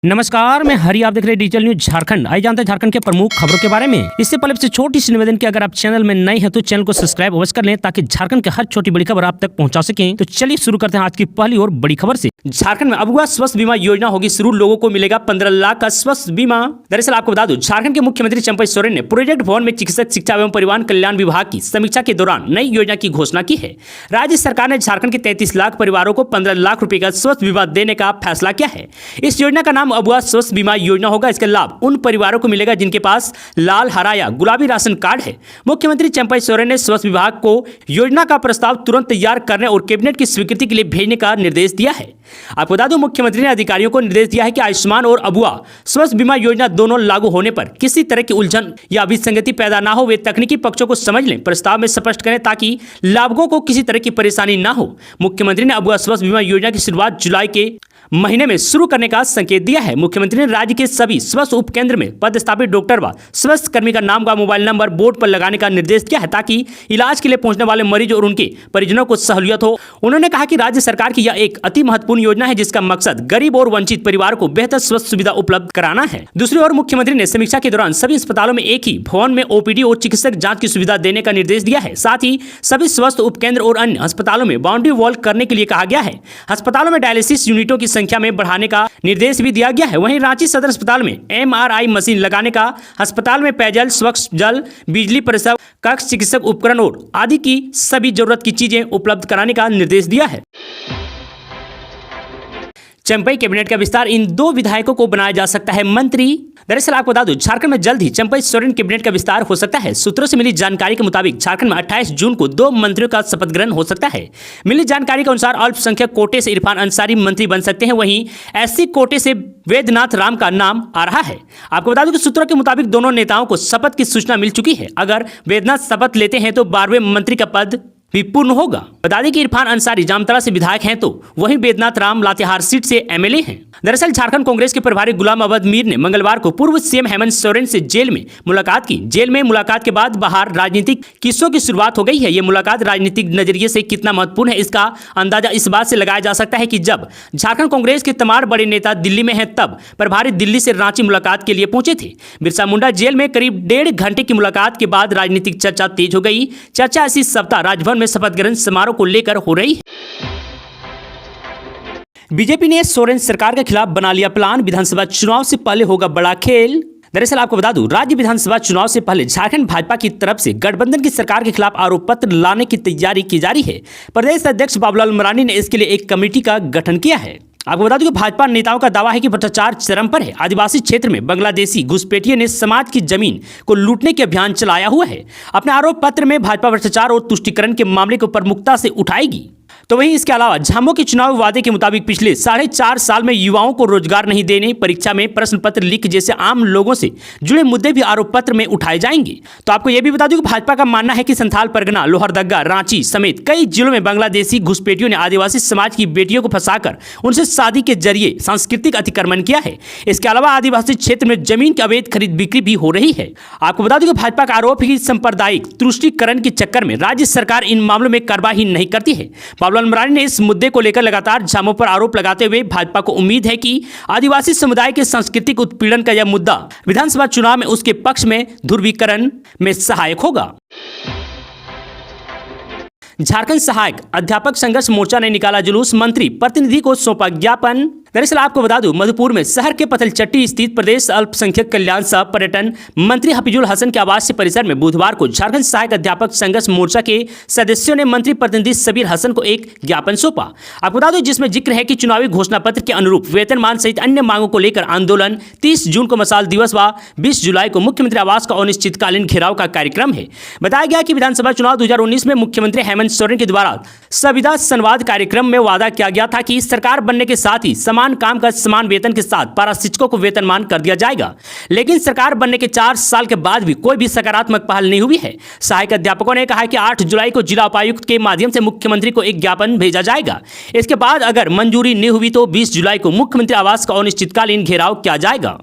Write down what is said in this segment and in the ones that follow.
नमस्कार, मैं हरि, आप देख रहे हैं डिजिटल न्यूज झारखंड। आइए जानते हैं झारखंड के प्रमुख खबरों के बारे में। इससे पहले से छोटी सी निवेदन की अगर आप चैनल में नए हैं तो चैनल को सब्सक्राइब अवश्य कर लें ताकि झारखंड के हर छोटी बड़ी खबर आप तक पहुंचा सकें। तो चलिए शुरू करते हैं आज की पहली और बड़ी खबर से। झारखंड में अबुआ स्वास्थ्य बीमा योजना होगी शुरू, लोगों को मिलेगा 15 लाख का स्वास्थ्य बीमा। दरअसल आपको बता दूं, झारखंड के मुख्यमंत्री चंपई सोरेन ने प्रोजेक्ट भवन में चिकित्सक शिक्षा एवं परिवार कल्याण विभाग की समीक्षा के दौरान नई योजना की घोषणा की है। राज्य सरकार ने झारखंड के 33 लाख परिवारों को 15 लाख रुपए का स्वास्थ्य बीमा देने का फैसला किया है। इस योजना का नाम अबुआ स्वास्थ्य बीमा योजना होगा। इसका लाभ उन परिवारों को मिलेगा जिनके पास लाल, हरा या गुलाबी राशन कार्ड है। मुख्यमंत्री चंपई सोरेन ने स्वास्थ्य विभाग को योजना का प्रस्ताव तुरंत तैयार करने और कैबिनेट की स्वीकृति के लिए भेजने का निर्देश दिया है। आपको बता दूं, मुख्यमंत्री ने अधिकारियों को निर्देश दिया है कि आयुष्मान और अबुआ स्वास्थ्य बीमा योजना दोनों लागू होने पर किसी तरह की उलझन या विसंगति पैदा ना हो, वे तकनीकी पक्षों को समझ लें, प्रस्ताव में स्पष्ट करें ताकि लाभुकों को किसी तरह की परेशानी ना हो। मुख्यमंत्री ने अबुआ स्वास्थ्य बीमा योजना की शुरुआत जुलाई के महीने में शुरू करने का संकेत दिया है। मुख्यमंत्री ने राज्य के सभी स्वास्थ्य उपकेंद्र में पदस्थापित डॉक्टर व स्वास्थ्य कर्मी का नाम व मोबाइल नंबर बोर्ड पर लगाने का निर्देश दिया है ताकि इलाज के लिए पहुंचने वाले मरीज और उनके परिजनों को सहूलियत हो। उन्होंने कहा कि राज्य सरकार की यह एक अति महत्वपूर्ण योजना है जिसका मकसद गरीब और वंचित परिवार को बेहतर स्वास्थ्य सुविधा उपलब्ध कराना है। दूसरी ओर मुख्यमंत्री ने समीक्षा के दौरान सभी अस्पतालों में एक ही भवन में ओपीडी और चिकित्सक जांच की सुविधा देने का निर्देश दिया है। साथ ही सभी स्वास्थ्य उपकेंद्र और अन्य अस्पतालों में बाउंड्री वॉल करने के लिए कहा गया है। अस्पतालों में डायलिसिस यूनिटों की संख्या में बढ़ाने का निर्देश भी दिया गया है। वहीं रांची सदर अस्पताल में एमआरआई मशीन लगाने का, अस्पताल में पेयजल, स्वच्छ जल, बिजली, प्रसव कक्ष, चिकित्सक उपकरण और आदि की सभी जरूरत की चीजें उपलब्ध कराने का निर्देश दिया है। चंपई कैबिनेट का विस्तार, इन दो विधायकों को बनाया जा सकता है मंत्री। दरअसल आपको बता दूं, झारखंड में जल्द ही चंपई सोरेन कैबिनेट का विस्तार हो सकता है। सूत्रों से मिली जानकारी के मुताबिक झारखंड में 28 जून को 2 मंत्रियों का शपथ ग्रहण हो सकता है। मिली जानकारी के अनुसार अल्पसंख्यक कोटे से इरफान अंसारी मंत्री बन सकते हैं, वहीं एससी कोटे से वेदनाथ राम का नाम आ रहा है। आपको बता दूं कि सूत्रों के मुताबिक दोनों नेताओं को शपथ की सूचना मिल चुकी है। अगर वेदनाथ शपथ लेते हैं तो 12वें मंत्री का पद भी पूर्ण होगा। बता दें कि इरफान अंसारी जामताड़ा से विधायक हैं तो वहीं वेदनाथ राम लातेहार सीट से एमएलए हैं। दरअसल झारखंड कांग्रेस के प्रभारी गुलाम अहमद मीर ने मंगलवार को पूर्व सीएम हेमंत सोरेन से जेल में मुलाकात की। जेल में मुलाकात के बाद बाहर राजनीतिक किस्सों की शुरुआत हो गई है। ये मुलाकात राजनीतिक नजरिए से कितना महत्वपूर्ण है, इसका अंदाजा इस बात से लगाया जा सकता है कि जब झारखंड कांग्रेस के तमाम बड़े नेता दिल्ली में हैं तब प्रभारी दिल्ली से रांची मुलाकात के लिए पहुंचे थे। बिरसा मुंडा जेल में करीब 1.5 घंटे की मुलाकात के बाद राजनीतिक चर्चा तेज हो गई। चर्चा इसी सप्ताह राजभवन में शपथ ग्रहण समारोह को लेकर हो रही है। बीजेपी ने सोरेन सरकार के खिलाफ बना लिया प्लान, विधानसभा चुनाव से पहले होगा बड़ा खेल। दरअसल आपको बता दूं, राज्य विधानसभा चुनाव से पहले झारखंड भाजपा की तरफ से गठबंधन की सरकार के खिलाफ आरोप पत्र लाने की तैयारी की जा रही है। प्रदेश अध्यक्ष बाबूलाल मरांडी ने इसके लिए एक कमेटी का गठन किया है। आपको बता दूं कि भाजपा नेताओं का दावा है कि भ्रष्टाचार चरम पर है। आदिवासी क्षेत्र में बांग्लादेशी घुसपैठियों ने समाज की जमीन को लूटने के अभियान चलाया हुआ है। अपने आरोप पत्र में भाजपा भ्रष्टाचार और तुष्टीकरण के मामले को प्रमुखता से उठाएगी। तो वहीं इसके अलावा झामो के चुनाव वादे के मुताबिक पिछले 4.5 साल में युवाओं को रोजगार नहीं देने, परीक्षा में प्रश्न पत्र लीक जैसे आम लोगों से जुड़े मुद्दे भी आरोप पत्र में उठाए जाएंगे। तो आपको यह भी बता दूं कि भाजपा का मानना है कि संथाल परगना, लोहरदगा, रांची समेत कई जिलों में बांग्लादेशी घुसपैठियों ने आदिवासी समाज की बेटियों को फंसाकर उनसे शादी के जरिए सांस्कृतिक अतिक्रमण किया है। इसके अलावा आदिवासी क्षेत्र में जमीन की अवैध खरीद बिक्री भी हो रही है। आपको बता दूं कि भाजपा का आरोप है कि सांप्रदायिक तुष्टीकरण के चक्कर में राज्य सरकार इन मामलों में कार्रवाई नहीं करती है। बाबूलाल मरांडी ने इस मुद्दे को लेकर लगातार झामों पर आरोप लगाते हुए भाजपा को उम्मीद है कि आदिवासी समुदाय के सांस्कृतिक उत्पीड़न का यह मुद्दा विधानसभा चुनाव में उसके पक्ष में ध्रुवीकरण में सहायक होगा। झारखंड सहायक अध्यापक संघर्ष मोर्चा ने निकाला जुलूस, मंत्री प्रतिनिधि को सौंपा ज्ञापन। दरअसल आपको बता दूं, मधुपुर में शहर के पथलचट्टी स्थित प्रदेश अल्पसंख्यक कल्याण सह पर्यटन मंत्री हफीजुल हसन के आवासीय परिसर में बुधवार को झारखंड सहायक अध्यापक संघर्ष मोर्चा के सदस्यों ने मंत्री प्रतिनिधि सबीर हसन को एक ज्ञापन सौंपा। आपको बता दूं, जिसमें जिक्र है कि चुनावी घोषणा पत्र के अनुरूप वेतनमान सहित अन्य मांगों को लेकर आंदोलन 30 जून को मसाल दिवस व 20 जुलाई को मुख्यमंत्री आवास का अनिश्चितकालीन घेराव का कार्यक्रम है। बताया गया कि विधानसभा चुनाव 2019 में मुख्यमंत्री हेमंत सोरेन के द्वारा संविदा संवाद कार्यक्रम में वादा किया गया था कि सरकार बनने के साथ ही समान काम का समान वेतन के साथ पारा शिक्षकों को वेतनमान कर दिया जाएगा। लेकिन सरकार बनने के 4 साल के बाद भी कोई भी सकारात्मक पहल नहीं हुई है। सहायक अध्यापकों ने कहा कि 8 जुलाई को जिला उपायुक्त के माध्यम से मुख्यमंत्री को एक ज्ञापन भेजा जाएगा। इसके बाद अगर मंजूरी नहीं हुई तो 20 जुलाई को मुख्यमंत्री आवास का अनिश्चितकालीन घेराव किया जाएगा।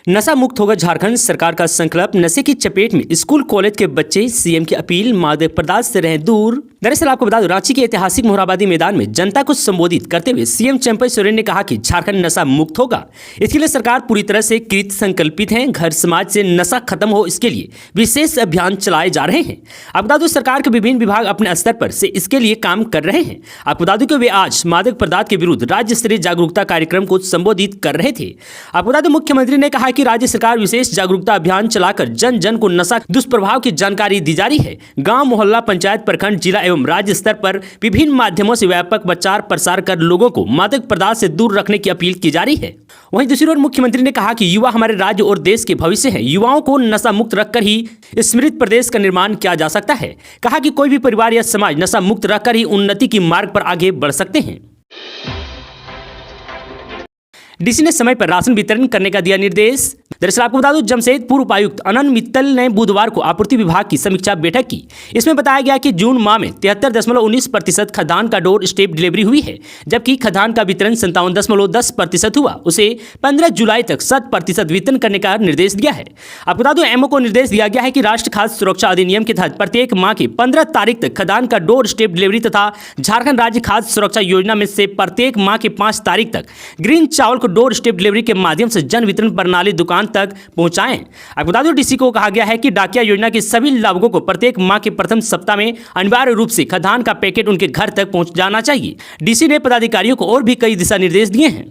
नशा मुक्त होगा झारखंड, सरकार का संकल्प। नशे की चपेट में स्कूल कॉलेज के बच्चे, सीएम की अपील, मादक पदार्थ से रहें दूर। दरअसल आपको बता दूं, रांची के ऐतिहासिक मोरहाबादी मैदान में जनता को संबोधित करते हुए सीएम चंपई सोरेन ने कहा कि झारखंड नशा मुक्त होगा। इसके लिए सरकार पूरी तरह से कृत संकल्पित है। घर समाज से नशा खत्म हो, इसके लिए विशेष अभियान चलाए जा रहे हैं। आपको बता दूं, सरकार के विभिन्न विभाग अपने स्तर पर से इसके लिए काम कर रहे हैं। आपको बता दूं कि वे आज मादक पदार्थ के विरुद्ध राज्य स्तरीय जागरूकता कार्यक्रम को संबोधित कर रहे थे। आपको बता दूं, मुख्यमंत्री ने कहा कि राज्य सरकार विशेष जागरूकता अभियान चलाकर जन जन को नशा दुष्प्रभाव की जानकारी दी जा रही है। गांव, मोहल्ला, पंचायत, प्रखंड, जिला एवं राज्य स्तर पर विभिन्न माध्यमों से व्यापक प्रचार प्रसार कर लोगों को मादक पदार्थ से दूर रखने की अपील की जा रही है। वहीं दूसरी ओर मुख्यमंत्री ने कहा कि युवा हमारे राज्य और देश के भविष्य है। युवाओं को नशा मुक्त रखकर ही समृद्ध प्रदेश का निर्माण किया जा सकता है। कहा कि कोई भी परिवार या समाज नशा मुक्त रखकर ही उन्नति की मार्ग पर आगे बढ़ सकते हैं। डीसी ने समय पर राशन वितरण करने का दिया निर्देश। दरअसल आपको बता दूं, जमशेदपुर उपायुक्त अनंत मित्तल ने बुधवार को आपूर्ति विभाग की समीक्षा बैठक की। इसमें बताया गया कि जून माह में 73.19% खाद्यान्न का डोर स्टेप डिलीवरी हुई है, जबकि खाद्यान्न का वितरण 57.10% हुआ। उसे 15 जुलाई तक 100% वितरण करने का निर्देश दिया है। आपको बता दूं, एमओ को निर्देश दिया गया है कि राष्ट्रीय खाद्य सुरक्षा अधिनियम के तहत प्रत्येक माह की 15 तारीख तक खाद्यान्न का डोर स्टेप डिलीवरी तथा झारखंड राज्य खाद्य सुरक्षा योजना में से प्रत्येक माह की 5 तारीख तक ग्रीन चावल को डोर स्टेप डिलीवरी के माध्यम से जन वितरण प्रणाली दुकान तक पहुंचाएं। आपको बता दूं, डीसी को कहा गया है कि डाकिया योजना के सभी लाभुकों को प्रत्येक माह के प्रथम सप्ताह में अनिवार्य रूप से खाद्यान्न का पैकेट उनके घर तक पहुंच जाना चाहिए। डीसी ने पदाधिकारियों को और भी कई दिशा निर्देश दिए हैं।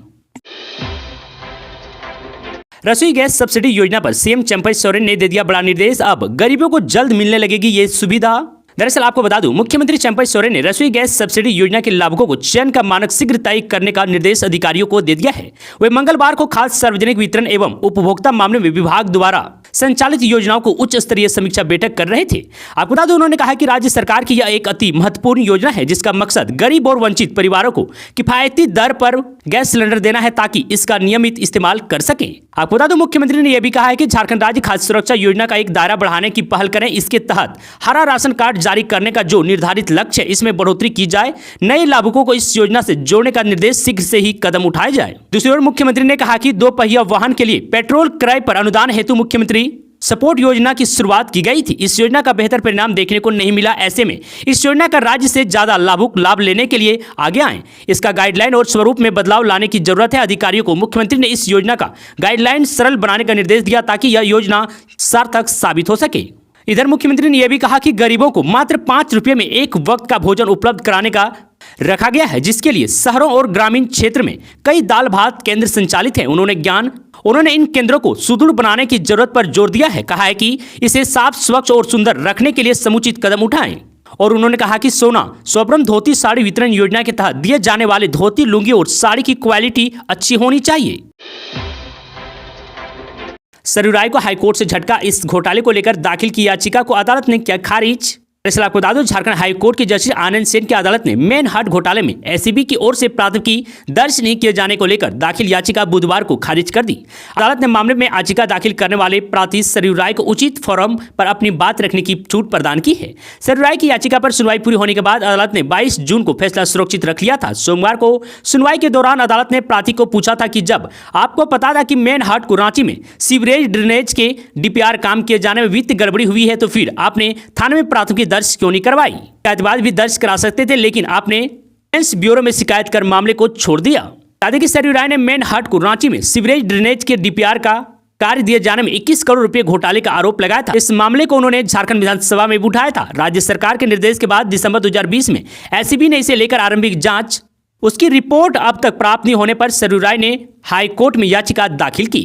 रसोई गैस सब्सिडी योजना पर सीएम चंपई सोरेन ने दे दिया बड़ा निर्देश। अब गरीबों को जल्द मिलने लगेगी ये सुविधा। दरअसल आपको बता दूं, मुख्यमंत्री चंपई सोरेन ने रसोई गैस सब्सिडी योजना के लाभुकों को चयन का मानक शीघ्र तय करने का निर्देश अधिकारियों को दे दिया है। वे मंगलवार को खाद्य सार्वजनिक वितरण एवं उपभोक्ता मामले में विभाग द्वारा संचालित योजनाओं को उच्च स्तरीय समीक्षा बैठक कर रहे थे। आपको बता दूं, उन्होंने कहा कि राज्य सरकार की यह एक अति महत्वपूर्ण योजना है, जिसका मकसद गरीब और वंचित परिवारों को किफायती दर पर गैस सिलेंडर देना है, ताकि इसका नियमित इस्तेमाल कर सकें। आपको बता दूं, मुख्यमंत्री ने यह भी कहा है कि झारखंड राज्य खाद्य सुरक्षा योजना का एक दायरा बढ़ाने की पहल करें। इसके तहत हरा राशन कार्ड जारी करने का जो निर्धारित लक्ष्य है, इसमें बढ़ोतरी की जाए। नए लाभुकों को इस योजना से जोड़ने का निर्देश शीघ्र से ही कदम उठाए जाए। दूसरी ओर मुख्यमंत्री ने कहा कि 2 पहिया वाहन के लिए पेट्रोल क्रय पर अनुदान हेतु मुख्यमंत्री सपोर्ट योजना की शुरुआत की गई थी। इस योजना का बेहतर परिणाम देखने को नहीं मिला। ऐसे में इस योजना का राज्य से ज्यादा लाभुक लाभ लेने के लिए आगे आए। इसका गाइडलाइन और स्वरूप में बदलाव लाने की जरूरत है। अधिकारियों को मुख्यमंत्री ने इस योजना का गाइडलाइन सरल बनाने का निर्देश दिया, ताकि यह योजना सार्थक साबित हो सके। इधर मुख्यमंत्री ने यह भी कहा कि गरीबों को मात्र 5 रुपये में एक वक्त का भोजन उपलब्ध कराने का रखा गया है, जिसके लिए शहरों और ग्रामीण क्षेत्र में कई दाल भात केंद्र संचालित हैं। उन्होंने इन केंद्रों को सुदृढ़ बनाने की जरूरत पर जोर दिया है। कहा है कि इसे साफ, स्वच्छ और सुंदर रखने के लिए समुचित कदम उठाएं। और उन्होंने कहा कि सोना स्वर्ण धोती साड़ी वितरण योजना के तहत दिए जाने वाले धोती, लुंगी और साड़ी की क्वालिटी अच्छी होनी चाहिए। सरयू राय को हाईकोर्ट से झटका। इस घोटाले को लेकर दाखिल की याचिका को अदालत ने किया खारिज। दरअसल आपको बता दूं, झारखंड हाईकोर्ट के जस्टिस आनंद सेन की अदालत ने मैनहट्ट घोटाले में एसीबी की ओर से प्राथमिकी दर्ज नहीं किए जाने को लेकर दाखिल याचिका बुधवार को खारिज कर दी। अदालत ने मामले में याचिका दाखिल करने वाले प्रार्थी सरयू राय को उचित फोरम पर अपनी बात रखने की छूट प्रदान की है। सरयू राय की याचिका पर सुनवाई पूरी होने के बाद अदालत ने 22 जून को फैसला सुरक्षित रख लिया था। सोमवार को सुनवाई के दौरान अदालत ने प्रार्थी को पूछा था कि जब आपको पता था कि मैनहट्ट को रांची में सीवरेज ड्रेनेज के डीपीआर काम किए जाने में वित्त गड़बड़ी हुई है, तो फिर आपने थाने में प्राथमिकी दर्ज क्यों नहीं करवाई? शिकायत भी दर्ज करा सकते थे, लेकिन आपने विजिलेंस ब्यूरो में शिकायत कर मामले को छोड़ दिया। बता दें कि सरयू राय ने मैनहट्ट को रांची में सीवरेज ड्रेनेज के डीपीआर का कार्य दिए जाने में 21 करोड़ रुपए घोटाले का आरोप लगाया था। इस मामले को उन्होंने झारखंड विधानसभा में उठाया था। राज्य सरकार के निर्देश के बाद दिसंबर 2020 में एसीबी ने इसे लेकर आरंभिक जांच, उसकी रिपोर्ट अब तक प्राप्त नहीं होने पर सरयू राय ने हाईकोर्ट में याचिका दाखिल की।